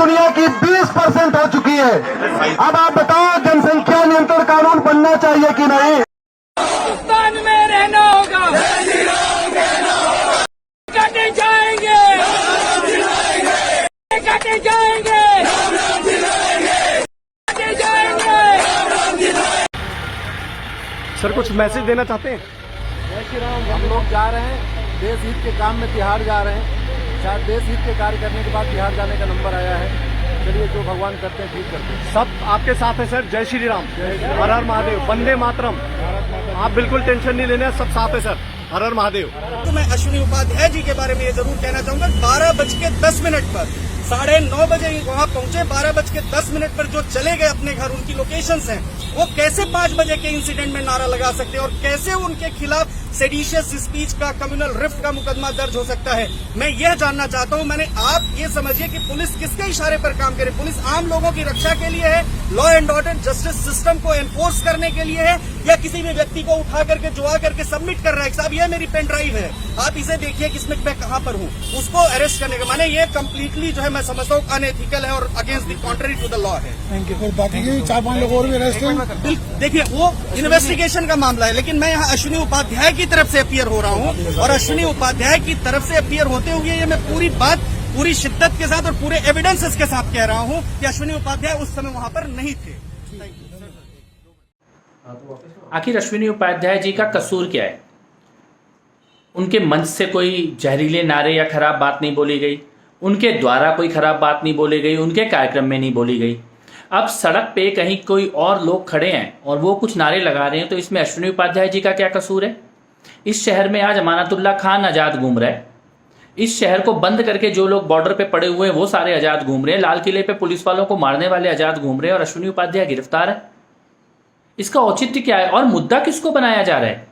दुनिया की 20% हो चुकी है। अब आप बताओ, जनसंख्या नियंत्रण कानून बनना चाहिए कि नहीं? पाकिस्तान में रहना होगा, काटे जाएंगे, काटे जाएंगे, काटे जाएंगे। सर कुछ मैसेज देना चाहते हैं? जय श्री राम। हम लोग जा रहे हैं देश हित के काम में, बिहार जा रहे हैं। शायद देश हित के कार्य करने के बाद बिहार जाने का नंबर आया है। चलिए, जो भगवान करते हैं ठीक करते हैं। सब आपके साथ है सर। जय श्री राम, हर हर महादेव, वंदे मातरम। आप बिल्कुल टेंशन नहीं लेना, सब साथ है सर। हर हर महादेव। तो मैं अश्विनी उपाध्याय जी के बारे में ये जरूर कहना चाहूंगा, 12:10 पर 9:30 बजे वहां पहुंचे। 12:10 पर जो चले गए अपने घर, उनकी लोकेशंस हैं, वो कैसे 5 बजे के इंसिडेंट में नारा लगा सकते हैं और कैसे उनके खिलाफ सेडिशियस स्पीच का, कम्युनल रिफ्ट का मुकदमा दर्ज हो सकता है। मैं यह जानना चाहता हूं। आप ये समझिए कि पुलिस किसके इशारे पर काम करे? पुलिस आम लोगों की रक्षा के लिए है, law and order justice system को एनफोर्स करने के लिए है, या किसी भी व्यक्ति को उठा करके जुआ करके सबमिट कर रहा है? साहब, ये मेरी पेन ड्राइव है, आप इसे देखिए किसमें मैं कहां पर हूं। उसको अरेस्ट करने का माने ये कम्प्लीटली जो है मैं समझता हूं अनएथिकल है और against the contrary to the law है। Thank you. बाकी 4-5 लोग और भी अरेस्ट हैं। देखिए, वो इन्वेस्टिगेशन का मामला है, लेकिन मैं यहाँ अश्विनी उपाध्याय की तरफ से अपीयर हो रहा हूँ और अश्विनी उपाध्याय की तरफ से अपीयर होते हुए ये मैं पूरी बात पूरी शिद्दत के साथ और पूरे एविडेंसेस के साथ कह रहा हूँ कि अश्विनी उपाध्याय उस समय वहां पर नहीं थे। आखिर अश्विनी उपाध्याय जी का कसूर क्या है? उनके मंच से कोई जहरीले नारे या खराब बात नहीं बोली गई, उनके द्वारा कोई खराब बात नहीं बोली गई, उनके कार्यक्रम में नहीं बोली गई। अब सड़क पे कहीं कोई और लोग खड़े हैं और वो कुछ नारे लगा रहे हैं, तो इसमें अश्विनी उपाध्याय जी का क्या कसूर है? इस शहर में आज अमानतुल्लाह खान आज़ाद घूम रहा है। इस शहर को बंद करके जो लोग बॉर्डर पे पड़े हुए हैं वो सारे आज़ाद घूम रहे हैं। लाल किले पे पुलिस वालों को मारने वाले आज़ाद घूम रहे हैं और अश्विनी उपाध्याय गिरफ्तार है। इसका औचित्य क्या है और मुद्दा किसको बनाया जा रहा है?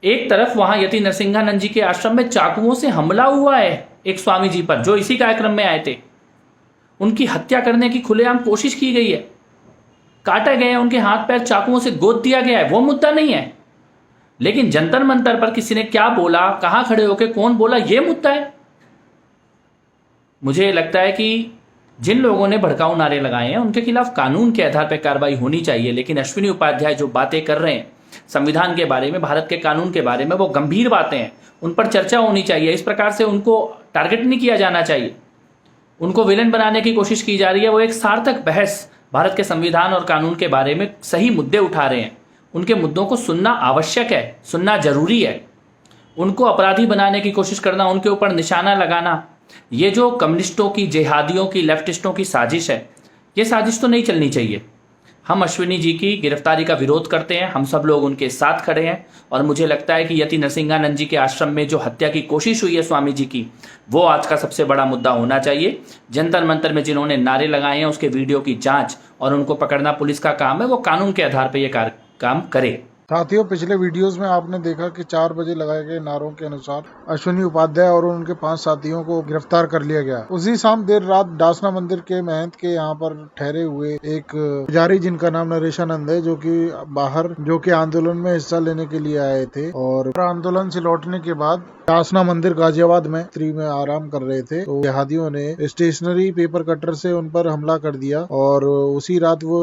एक तरफ वहां यति नरसिंहानंद जी के आश्रम में चाकुओं से हमला हुआ है एक स्वामी जी पर, जो इसी कार्यक्रम में आए थे। उनकी हत्या करने की खुलेआम कोशिश की गई है, काटे गए हैं, उनके हाथ पैर चाकुओं से गोद दिया गया है। वो मुद्दा नहीं है, लेकिन जंतर मंतर पर किसी ने क्या बोला, कहां खड़े होकर कौन बोला, यह मुद्दा है। मुझे लगता है कि जिन लोगों ने भड़काऊ नारे लगाए हैं उनके खिलाफ कानून के आधार पर कार्रवाई होनी चाहिए, लेकिन अश्विनी उपाध्याय जो बातें कर रहे हैं संविधान के बारे में, भारत के कानून के बारे में, वो गंभीर बातें हैं, उन पर चर्चा होनी चाहिए। इस प्रकार से उनको टारगेट नहीं किया जाना चाहिए, उनको विलेन बनाने की कोशिश की जा रही है। वो एक सार्थक बहस भारत के संविधान और कानून के बारे में सही मुद्दे उठा रहे हैं। उनके मुद्दों को सुनना आवश्यक है, सुनना जरूरी है। उनको अपराधी बनाने की कोशिश करना, उनके ऊपर निशाना लगाना, ये जो कम्युनिस्टों की, जिहादियों की, लेफ्टिस्टों की साजिश है, ये साजिश तो नहीं चलनी चाहिए। हम अश्विनी जी की गिरफ्तारी का विरोध करते हैं, हम सब लोग उनके साथ खड़े हैं और मुझे लगता है कि यति नरसिंहानंद जी के आश्रम में जो हत्या की कोशिश हुई है स्वामी जी की, वो आज का सबसे बड़ा मुद्दा होना चाहिए। जंतर मंतर में जिन्होंने नारे लगाए हैं उसके वीडियो की जांच और उनको पकड़ना पुलिस का काम है, वो कानून के आधार पर यह काम करे। साथियों, पिछले वीडियोस में आपने देखा कि 4 बजे लगाए गए नारों के अनुसार अश्विनी उपाध्याय और उनके 5 साथियों को गिरफ्तार कर लिया गया। उसी शाम देर रात डासना मंदिर के महंत के यहाँ पर ठहरे हुए एक पुजारी, जिनका नाम नरेशानंद है, जो कि आंदोलन में हिस्सा लेने के लिए आए थे, और आंदोलन से लौटने के बाद डासना मंदिर गाजियाबाद में स्त्री में आराम कर रहे थे, तो जिहादियों ने स्टेशनरी पेपर कटर से उन पर हमला कर दिया और उसी रात वो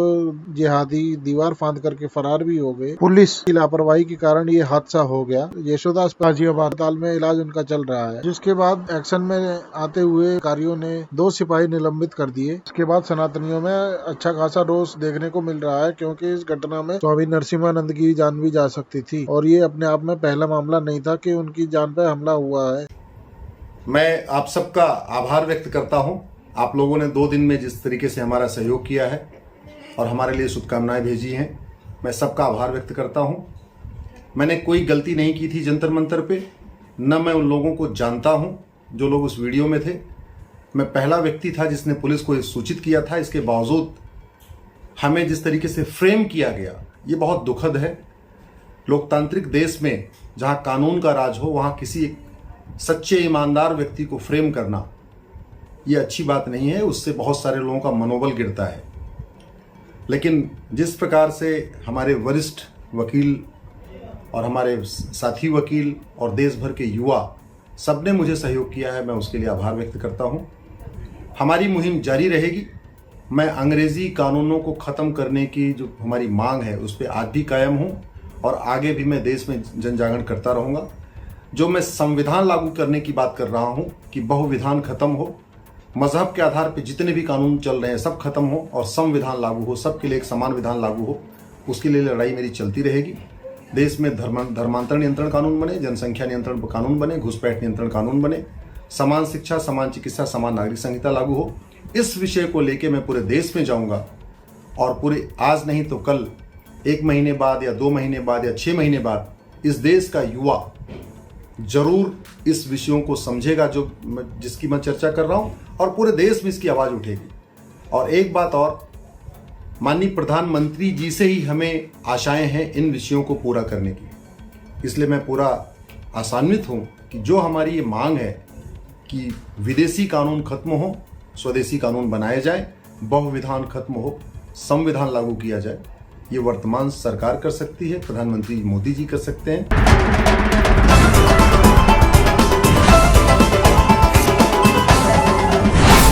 जिहादी दीवार फांद करके फरार भी हो गए। पुलिस की लापरवाही के कारण ये हादसा हो गया। यशोदा गाजियाबाद अस्पताल में इलाज उनका चल रहा है, जिसके बाद एक्शन में आते हुए अधिकारियों ने 2 सिपाही निलंबित कर दिए। इसके बाद सनातनियों में अच्छा खासा रोष देखने को मिल रहा है, क्योंकि इस घटना में स्वामी नरसिम्हानंद की जान भी जा सकती थी और ये अपने आप में पहला मामला नहीं था कि उनकी जान पर हमला हुआ है। मैं आप सबका आभार व्यक्त करता हूं। आप लोगों ने 2 दिन में जिस तरीके से हमारा सहयोग किया है और हमारे लिए शुभकामनाएं भेजी हैं, मैं सबका आभार व्यक्त करता हूं। मैंने कोई गलती नहीं की थी जंतर मंतर पे, न मैं उन लोगों को जानता हूं जो लोग उस वीडियो में थे। मैं पहला व्यक्ति था जिसने पुलिस को सूचित किया था। इसके बावजूद हमें जिस तरीके से फ्रेम किया गया, ये बहुत दुखद है। लोकतांत्रिक देश में जहां कानून का राज हो, वहां किसी एक सच्चे ईमानदार व्यक्ति को फ्रेम करना ये अच्छी बात नहीं है। उससे बहुत सारे लोगों का मनोबल गिरता है। लेकिन जिस प्रकार से हमारे वरिष्ठ वकील और हमारे साथी वकील और देश भर के युवा सबने मुझे सहयोग किया है, मैं उसके लिए आभार व्यक्त करता हूं। हमारी मुहिम जारी रहेगी। मैं अंग्रेजी कानूनों को ख़त्म करने की जो हमारी मांग है उस पर आज भी कायम हूँ और आगे भी मैं देश में जन जागरण करता रहूँगा। जो मैं संविधान लागू करने की बात कर रहा हूँ कि बहुविधान खत्म हो, मजहब के आधार पर जितने भी कानून चल रहे हैं सब खत्म हो और संविधान लागू हो, सबके लिए एक समान विधान लागू हो, उसके लिए लड़ाई मेरी चलती रहेगी। देश में धर्मांतरण नियंत्रण कानून बने, जनसंख्या नियंत्रण कानून बने, घुसपैठ नियंत्रण कानून बने, समान शिक्षा, समान चिकित्सा, समान नागरिक संहिता लागू हो। इस विषय को लेकर मैं पूरे देश में जाऊंगा और पूरे आज नहीं तो कल 1 महीने बाद या 2 महीने बाद या 6 महीने बाद इस देश का युवा जरूर इस विषयों को समझेगा जिसकी मैं चर्चा कर रहा हूं और पूरे देश में इसकी आवाज उठेगी। और एक बात और, माननीय प्रधानमंत्री जी से ही हमें आशाएं हैं इन विषयों को पूरा करने की, इसलिए मैं पूरा आशान्वित हूं कि जो हमारी ये मांग है कि विदेशी कानून खत्म हो, स्वदेशी कानून बनाए जाए, बहुविधान खत्म हो, संविधान लागू किया जाए, ये वर्तमान सरकार कर सकती है, प्रधानमंत्री मोदी जी कर सकते हैं।